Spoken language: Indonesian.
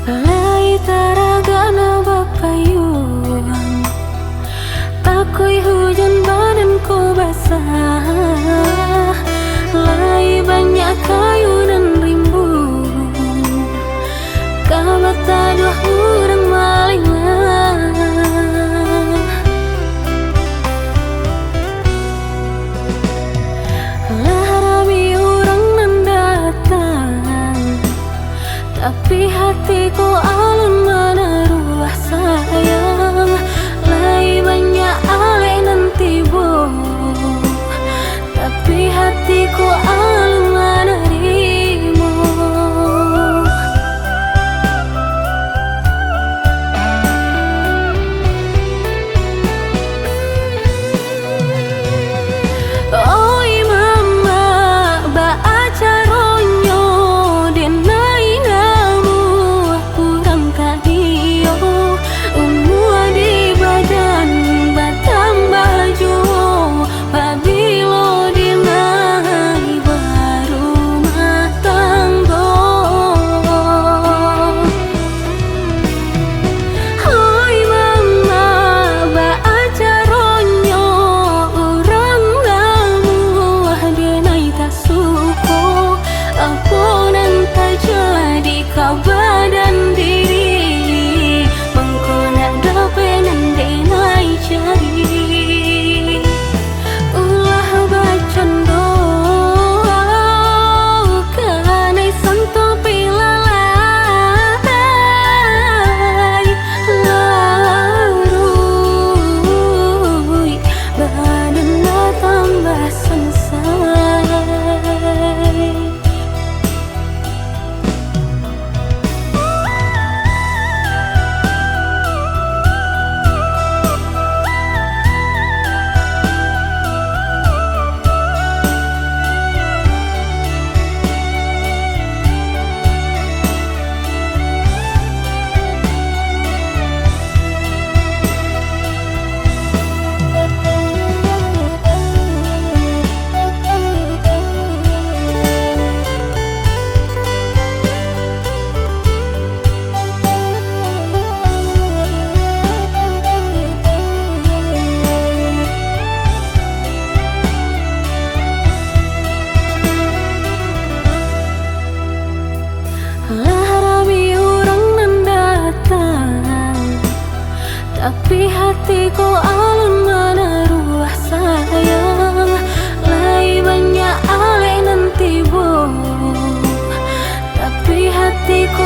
Lai taragana bapayun, takoi hujan badanku basah. Lai banyak kayu dan rimbun, kabata dua orang malinglah. Larami orang nan datang, tapi hatiku alun mana ruah sayang. Lai banyak ale nanti bo, tapi hatiku alun mana dirimu. Oi mama, ba acaronyo denai namu kurang kadio. Umua di badan batang baju, pabilo dinai baru matanggo. Oi mama, ba acaronyo orang namu denai tak suko. Apunan tak jadi kau badan diri, mengkonak dapenan denai cari. Ulah bacando kanai santo pilalai. Larui badan tambah sengsai. Larami orang nan datang, tapi hatiku alun mana ruah sayang. Lai banyak ale nanti bo, tapi hatiku